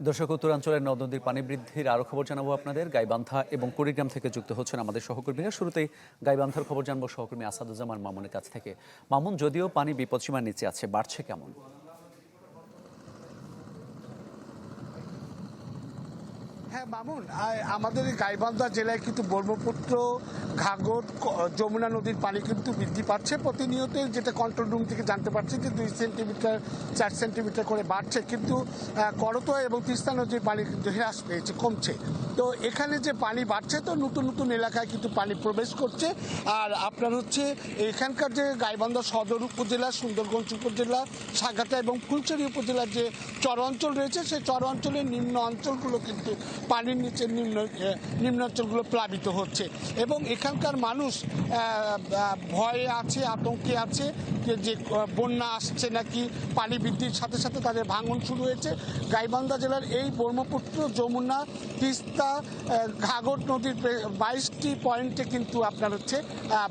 দর্শক, উত্তরাঞ্চলের নদ নদীর পানি বৃদ্ধির আরও খবর জানাবো আপনাদের। গাইবান্ধা এবং কুড়িগ্রাম থেকে যুক্ত হচ্ছেন আমাদের সহকর্মীরা। শুরুতেই গাইবান্ধার খবর জানবো সহকর্মী আসাদুজ্জামান মামুনের কাছ থেকে। মামুন, যদিও পানি বিপদসীমার নিচে আছে, বাড়ছে কেমন? হ্যাঁ মামুন, আমাদের এই গাইবান্ধা জেলায় কিন্তু ব্রহ্মপুত্র, ঘাঘর, যমুনা নদীর পানি কিন্তু বৃদ্ধি পাচ্ছে প্রতিনিয়ত। যেটা কন্ট্রোল রুম থেকে জানতে পারছি যে 2 সেন্টিমিটার 4 সেন্টিমিটার করে বাড়ছে, কিন্তু করতোয়া এবং তিস্তা নদীর পানি কিন্তু হ্রাস পেয়েছে, কমছে। তো এখানে যে পানি বাড়ছে, তো নতুন নতুন এলাকায় কিন্তু পানি প্রবেশ করছে। আর আপনার হচ্ছে এখানকার যে গাইবান্ধা সদর উপজেলা, সুন্দরগঞ্জ উপজেলা, সাগাটা এবং ফুলছড়ি উপজেলার যে চর অঞ্চল রয়েছে, সেই চর অঞ্চলের নিম্ন অঞ্চলগুলো কিন্তু পানির নিচে নিম্ন অঞ্চলগুলো প্লাবিত হচ্ছে এবং এখানকার মানুষ ভয়ে আছে, আতঙ্কে আছে যে বন্যা আসছে নাকি। পানি বৃদ্ধির সাথে সাথে তাদের ভাঙন শুরু হয়েছে। গাইবান্ধা জেলার এই ব্রহ্মপুত্র, যমুনা, তিস্তা, ঘাঘর নদীর 22টি পয়েন্টে কিন্তু আপনার হচ্ছে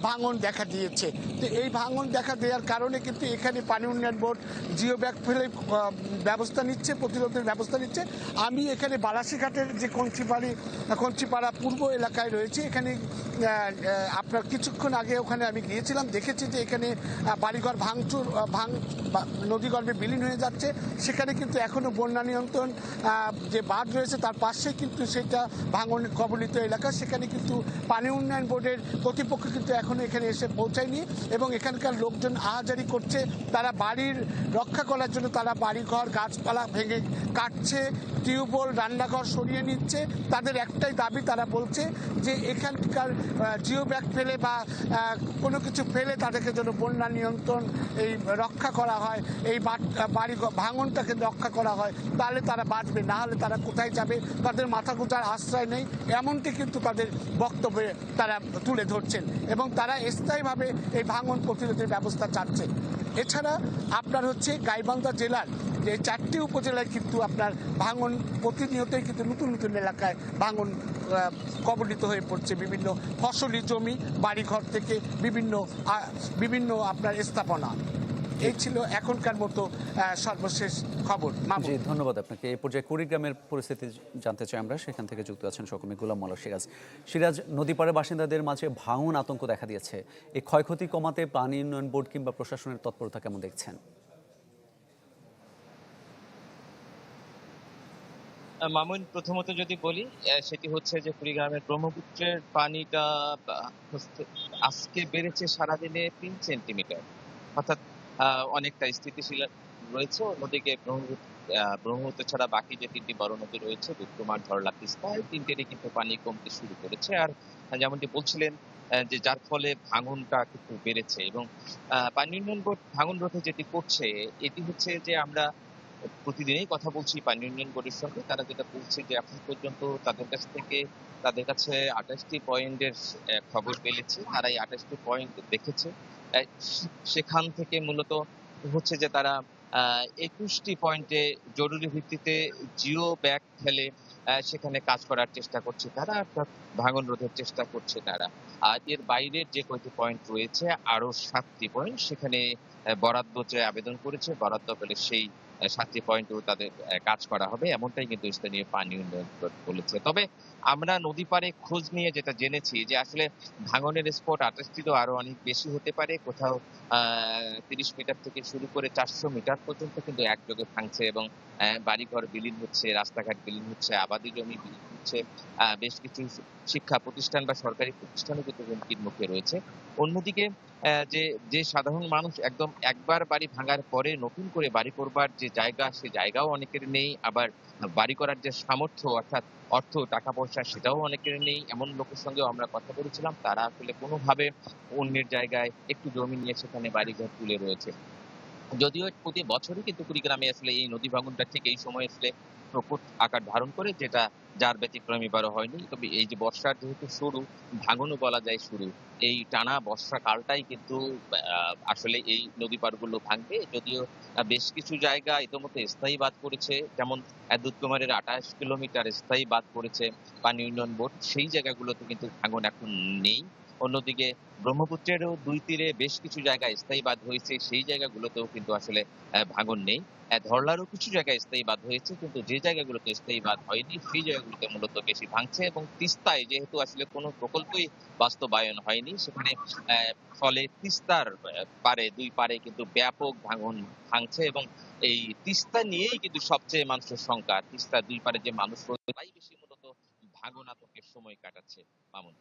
ভাঙন দেখা দিয়েছে। তো এই ভাঙন দেখা দেওয়ার কারণে কিন্তু এখানে পানি উন্নয়ন বোর্ড জিও ব্যাগ ফেলে ব্যবস্থা নিচ্ছে, প্রতিরোধের ব্যবস্থা নিচ্ছে। আমি এখানে বালাসীঘাটের যে কঞ্চিপাড়া পূর্ব এলাকায় রয়েছে, এখানে আপনার কিছুক্ষণ আগে ওখানে আমি গিয়েছিলাম, দেখেছি যে এখানে বাড়িঘর নদীগর্ভে বিলীন হয়ে যাচ্ছে। সেখানে কিন্তু এখনো বন্যা নিয়ন্ত্রণ যে বাঁধ রয়েছে তার পাশে কিন্তু সেটা ভাঙন কবলিত এলাকা, সেখানে কিন্তু পানি উন্নয়ন বোর্ডের কর্তৃপক্ষ কিন্তু এখনো এখানে এসে পৌঁছায়নি এবং এখানকার লোকজন আহাজারি করছে। তারা বাড়ির রক্ষা করার জন্য তারা বাড়িঘর, গাছপালা ভেঙে কাটছে, টিউবওয়েল, রান্নাঘর সরিয়ে নিচ্ছে। তাদের একটাই দাবি, তারা বলছে যে এখানকার জিও ব্যাগ ফেলে বা কোনো কিছু ফেলে তাদেরকে যেন বন্যা নিয়ন্ত্রণ এই রক্ষা করা হয়, এই বাড়ি ভাঙনটাকে রক্ষা করা হয়, তাহলে তারা বাঁচবে। না হলে তারা কোথায় যাবে, তাদের মাথা গোঁজার আশ্রয় নেই, এমনটি কিন্তু তাদের বক্তব্যে তারা তুলে ধরছেন এবং তারা স্থায়ীভাবে এই ভাঙন প্রতিরোধের ব্যবস্থা চাচ্ছেন। এছাড়া আপনার হচ্ছে গাইবান্ধা জেলার যে 4টি উপজেলায় কিন্তু আপনার ভাঙন প্রতিনিয়তই কিন্তু নতুন নতুন এলাকায় ভাঙন কবলিত হয়ে পড়ছে। বিভিন্ন ফসলি জমি, বাড়িঘর থেকে বিভিন্ন আপনার স্থাপনা। এই ছিল এখনকার মতো সর্বশেষ খবর। জি, ধন্যবাদ আপনাকে। এই পর্যায়ে কুড়িগ্রামের পরিস্থিতি জানতে চাই আমরা। সেখান থেকে যুক্ত আছেন সহকর্মী গোলাম মাওলা সিরাজ। সিরাজ, নদীপাড়ের বাসিন্দাদের মাঝে ভাঙন আতঙ্ক দেখা দিয়েছে। এই ক্ষয়ক্ষতি কমাতে পানি উন্নয়ন বোর্ড কিংবা প্রশাসনের তৎপরতা কেমন দেখছেন? মামুন, প্রথমত যদি বলি, সেটি হচ্ছে যে কুড়িগ্রামের ব্রহ্মপুত্রের পানিটা আজকে বেড়েছে সারাদিনে 3 সেন্টিমিটার, অর্থাৎ অনেকটা স্থিতিশীল রয়েছে। অন্যদিকে ব্রহ্মপুত্র ছাড়া বাকি যে 3টি বড় নদী রয়েছে, বুড়িমার, ধরলা, তিস্তা, এই 3টেরই কিন্তু পানি কমতে শুরু করেছে। আর যেমনটি বলছিলেন, যে যার ফলে ভাঙনটা কিন্তু বেড়েছে এবং পানি উন্নয়ন বোর্ড ভাঙন রোধে যেটি করছে, এটি হচ্ছে যে আমরা প্রতিদিনই কথা বলছি পানি উন্নয়ন বোর্ডের সঙ্গে। তারা যেটা বলছে যে এখন পর্যন্ত তাদের কাছে 28টি পয়েন্টের খবর পেয়েছে। তারা এই 28টি পয়েন্ট দেখেছে। সেখান থেকে মূলত হচ্ছে যে তারা 21টি পয়েন্টে জরুরি ভিত্তিতে জিও ব্যাগ ফেলে সেখানে কাজ করার চেষ্টা করছে তারা, অর্থাৎ ভাঙন রোধের চেষ্টা করছে তারা। আর এর বাইরের যে কয়টি পয়েন্ট রয়েছে, আরো 7টি পয়েন্ট সেখানে বরাদ্দ চেয়ে আবেদন করেছে। বরাদ্দ পেলে সেই 7টি পয়েন্টেও তাদের কাজ করা হবে, এমনটাই কিন্তু স্থানীয় পানি উন্নয়ন বোর্ড বলেছে। তবে আমরা নদী পাড়ে খোঁজ নিয়ে যেটা জেনেছি যে আসলে ভাঙনের স্পট 28টিরও আরো অনেক বেশি হতে পারে। কোথাও 30 মিটার থেকে শুরু করে 400 মিটার পর্যন্ত কিন্তু একযোগে ভাঙছে এবং বাড়িঘর বিলীন হচ্ছে, রাস্তাঘাট বিলীন হচ্ছে, আবাদি জমি বিলীন হচ্ছে। বেশ কিছু শিক্ষা প্রতিষ্ঠান বা সরকারি প্রতিষ্ঠানও কিন্তু হুমকির মুখে রয়েছে। অন্যদিকে যে যে সাধারণ মানুষ একদম একবার বাড়ি ভাঙার পরে নতুন করে বাড়ি করবার যে জায়গা, সে জায়গাও অনেকের নেই। আবার বাড়ি করার যে সামর্থ্য, অর্থাৎ অর্থ, টাকা পয়সা, সেটাও অনেকের নেই। এমন লোকের সঙ্গেও আমরা কথা বলেছিলাম। তারা আসলে কোনোভাবে অন্যের জায়গায় একটু জমি নিয়ে সেখানে বাড়িঘর তুলে রয়েছে। যদিও প্রতি বছরই কিন্তু কুড়িগ্রামে আসলে এই নদী ভাঙনটা ঠিক এই সময় আসলে প্রকট আকার ধারণ করে, যেটা যার ব্যতিক্রম এবারও হয়নি। তবে এই যে বর্ষার যেহেতু শুরু, ভাঙনও বলা যায় শুরু। এই টানা বর্ষাকালটাই কিন্তু আসলে এই নদী পাড়গুলো ভাঙবে। যদিও বেশ কিছু জায়গা ইতোমধ্যে স্থায়ী বাঁধ করেছে, যেমন দুধকুমারের 28 কিলোমিটার স্থায়ী বাঁধ করেছে পানি উন্নয়ন বোর্ড। সেই জায়গাগুলোতে কিন্তু ভাঙন এখন নেই। অন্যদিকে ব্রহ্মপুত্রেরও দুই তীরে বেশ কিছু জায়গায় স্থায়ী বাঁধ হয়েছে, সেই জায়গাগুলোতেও কিন্তু আসলে ভাঙন নেই। ধরলারও কিছু জায়গায় স্থায়ী বাঁধ হয়েছে, কিন্তু যে জায়গাগুলোতে স্থায়ী বাঁধ হয়নি সেই জায়গাগুলোতে মূলত বেশি ভাঙছে। এবং তিস্তায় যেহেতু আসলে কোনো প্রকল্পই বাস্তবায়ন হয়নি, সেখানে ফলে তিস্তার পারে দুই পারে কিন্তু ব্যাপক ভাঙছে। এবং এই তিস্তা নিয়েই কিন্তু সবচেয়ে মানুষের শঙ্কা, তিস্তার দুই পারে যে মানুষ রয়েছে তাই বেশি মূলত ভাঙন আতঙ্কের সময় কাটাচ্ছে। মামুন।